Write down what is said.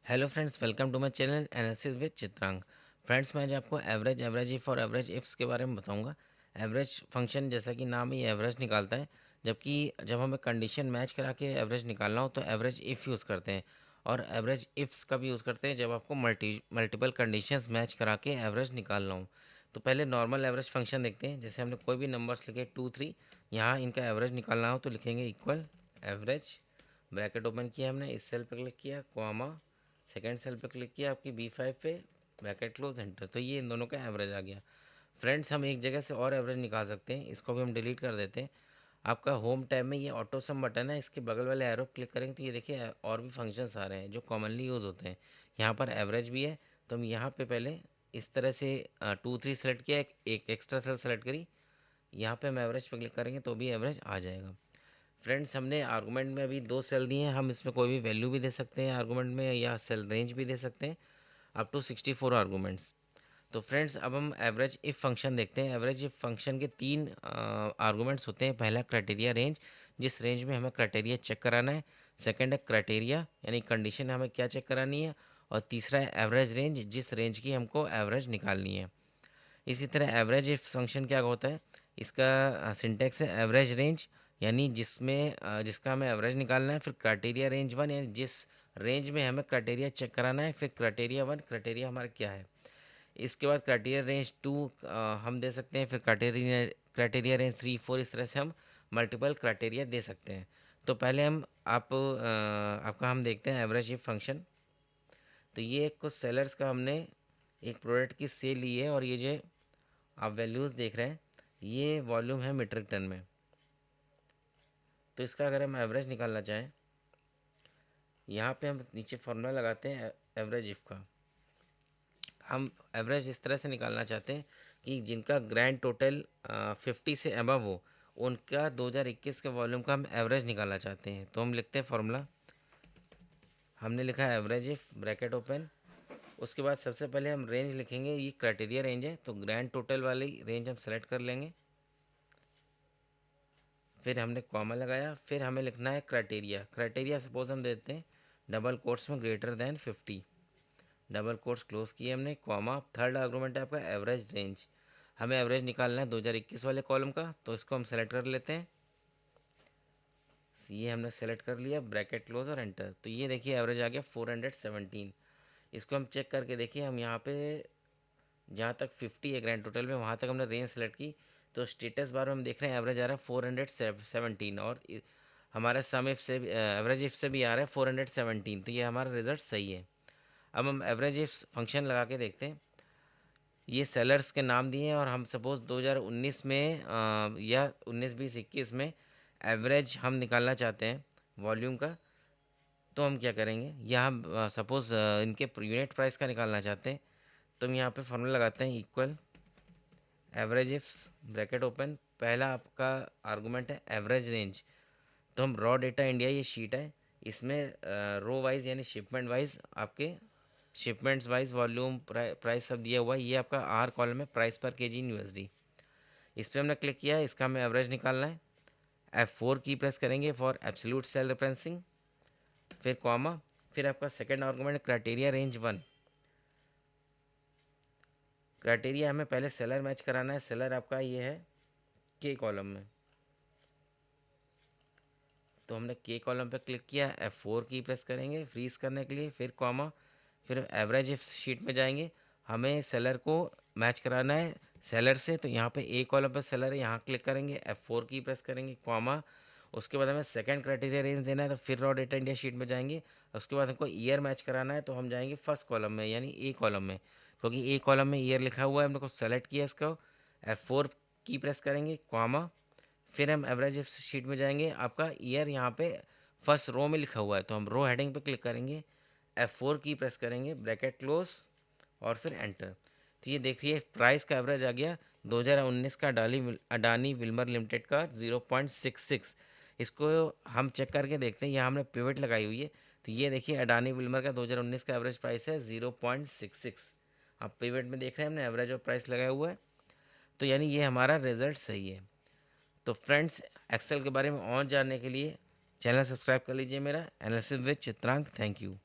Hello friends, welcome to my channel analysis with Chitrang. Friends, मैं आज आपको एवरेज इफ़ और एवरेज इफ्स के बारे में बताऊंगा। एवरेज फंक्शन जैसा कि नाम ही एवरेज निकालता है, जबकि जब हमें कंडीशन मैच करा के एवरेज निकालना हो तो एवरेज इफ़ यूज़ करते हैं। और एवरेज इफ्स कब यूज़ करते हैं? जब आपको मल्टीपल कंडीशंस मैच करा के एवरेज निकालना हो। तो पहले नॉर्मल एवरेज फंक्शन देखते हैं। जैसे हमने कोई भी नंबर्स लिखे 2 3, यहाँ इनका एवरेज निकालना हो तो लिखेंगे इक्वल एवरेज, ब्रैकेट ओपन किया हमने, इस सेल पर क्लिक किया, कॉमा, सेकेंड सेल पे क्लिक किया आपकी B5 पे, ब्रैकेट क्लोज, एंटर। तो ये इन दोनों का एवरेज आ गया। फ्रेंड्स, हम एक जगह से और एवरेज निकाल सकते हैं। इसको भी हम डिलीट कर देते हैं। आपका होम टैब में ये ऑटो सम बटन है, इसके बगल वाले एरो क्लिक करेंगे तो ये देखिए और भी फंक्शंस आ रहे हैं जो कॉमनली यूज़ होते हैं। यहाँ पर एवरेज भी है। तो हम यहाँ पे पहले इस तरह से 2 3 सेलेक्ट किया, एक एक्स्ट्रा सेल सेलेक्ट करी, यहाँ पे हम एवरेज पे क्लिक करेंगे तो भी एवरेज आ जाएगा। फ्रेंड्स, हमने आर्गूमेंट में अभी 2 सेल दिए हैं। हम इसमें कोई भी वैल्यू भी दे सकते हैं आर्गूमेंट में, या सेल रेंज भी दे सकते हैं, अप टू 64 आर्गूमेंट्स। तो फ्रेंड्स, अब हम एवरेज इफ फंक्शन देखते हैं। एवरेज इफ फंक्शन के 3 आर्गूमेंट्स होते हैं। पहला क्राइटेरिया रेंज, जिस रेंज में हमें क्राइटेरिया चेक कराना है। सेकंड है क्राइटेरिया, यानी कंडीशन हमें क्या चेक करानी है। और तीसरा है एवरेज रेंज, जिस रेंज की हमको एवरेज निकालनी है। इसी तरह एवरेज इफ फंक्शन क्या होता है, इसका सिंटेक्स है एवरेज रेंज, यानी जिसका हमें एवरेज निकालना है। फिर क्राइटेरिया रेंज 1, यानी जिस रेंज में हमें क्राइटेरिया चेक कराना है। फिर क्राइटेरिया 1, क्राइटेरिया हमारा क्या है। इसके बाद क्राइटेरिया रेंज 2 हम दे सकते हैं। फिर क्राइटेरिया रेंज 3 4, इस तरह से हम मल्टीपल क्राइटेरिया दे सकते हैं। तो पहले आपका हम देखते हैं एवरेज इफ फंक्शन। तो ये कुछ सेलर्स का हमने एक प्रोडक्ट की सेल ली है, और ये जो आप वैल्यूज़ देख रहे हैं ये वॉल्यूम है मीट्रिक टन में। तो इसका अगर हम एवरेज निकालना चाहें, यहाँ पे हम नीचे फार्मूला लगाते हैं एवरेज इफ का। हम एवरेज इस तरह से निकालना चाहते हैं कि जिनका ग्रैंड टोटल 50 से अबव हो, उनका 2021 के वॉल्यूम का हम एवरेज निकालना चाहते हैं। तो हम लिखते हैं फार्मूला। हमने लिखा है एवरेज इफ, ब्रैकेट ओपन। उसके बाद सबसे पहले हम रेंज लिखेंगे। ये क्राइटेरिया रेंज है तो ग्रैंड टोटल वाली रेंज हम सेलेक्ट कर लेंगे। फिर हमने कॉमा लगाया। फिर हमें लिखना है क्राइटेरिया। क्राइटेरिया सपोज हम देते हैं डबल कोट्स में greater than 50, double quotes close किए हमने, कॉमा। थर्ड आर्गूमेंट है आपका एवरेज रेंज। हमें एवरेज निकालना है 2021 वाले कॉलम का, तो इसको हम सेलेक्ट कर लेते हैं। ये हमने सेलेक्ट कर लिया, ब्रैकेट क्लोज और एंटर। तो ये देखिए एवरेज आ गया 417। इसको हम चेक करके देखिए, हम यहाँ पे जहाँ तक 50 है ग्रैंड टोटल में, वहाँ तक हमने रेंज सेलेक्ट की। तो स्टेटस बार में हम देख रहे हैं एवरेज आ रहा है 417, और हमारा सम इफ से एवरेज इफ से भी आ रहा है 417। तो ये हमारा रिजल्ट सही है। अब हम एवरेज इफ फंक्शन लगा के देखते हैं। ये सेलर्स के नाम दिए हैं, और हम सपोज़ 2019 में या 19 20 21 में एवरेज हम निकालना चाहते हैं वॉल्यूम का। तो हम क्या करेंगे, या हम सपोज़ इनके यूनिट प्राइस का निकालना चाहते हैं। तो हम यहाँ पे फॉर्मूला लगाते हैं equal average ifs, bracket open. पहला आपका आर्गूमेंट है एवरेज रेंज। तो हम रॉ डेटा इंडिया, ये शीट है, इसमें रो वाइज यानी शिपमेंट वाइज आपके शिपमेंट्स वाइज वॉल्यूम प्राइस सब दिया हुआ है। ये आपका आर कॉलम है, प्राइस पर केजी इन यूएसडी। इस पर हमने क्लिक किया है, इसका हमें एवरेज निकालना है। F4 की प्रेस करेंगे फॉर एब्सोल्यूट सेल रेफरेंसिंग, फिर कॉमा। फिर आपका second argument criteria range 1। Criteria हमें पहले सेलर मैच कराना है। सेलर आपका ये है के कॉलम में, तो हमने के कॉलम पे क्लिक किया। F4 की प्रेस करेंगे फ्रीज करने के लिए, फिर कॉमा। फिर एवरेज इफ शीट में जाएंगे, हमें सेलर को मैच कराना है सेलर से। तो यहाँ पे ए कॉलम पे सेलर है, यहाँ क्लिक करेंगे, F4 की प्रेस करेंगे, कॉमा। उसके बाद हमें सेकंड क्राइटेरिया रेंज देना है, तो फिर रॉ डेटा इंडिया शीट में जाएंगे। उसके बाद हमको ईयर मैच कराना है, तो हम जाएंगे फर्स्ट कॉलम में यानी ए कॉलम में, क्योंकि ए कॉलम में ईयर लिखा हुआ है, हमने को सेलेक्ट किया इसको। F4 की प्रेस करेंगे, कॉमा। फिर हम एवरेज शीट में जाएंगे, आपका ईयर यहाँ पे फर्स्ट रो में लिखा हुआ है, तो हम रो हेडिंग पे क्लिक करेंगे, F4 की प्रेस करेंगे, ब्रैकेट क्लोज और फिर एंटर। तो ये देखिए प्राइस का एवरेज आ गया 2019 का अडानी विल्मर लिमिटेड का 0.66। इसको हम चेक करके देखते हैं, यहाँ हमने पिवट लगाई हुई है। तो ये देखिए अडानी विल्मर का 2019 का एवरेज प्राइस है 0.66। आप पिवट में देख रहे हैं हमने एवरेज और प्राइस लगाया हुआ है। तो यानी ये हमारा रिजल्ट सही है। तो फ्रेंड्स, एक्सेल के बारे में और जानने के लिए चैनल सब्सक्राइब कर लीजिए मेरा, analysis with Chitrank. Thank you.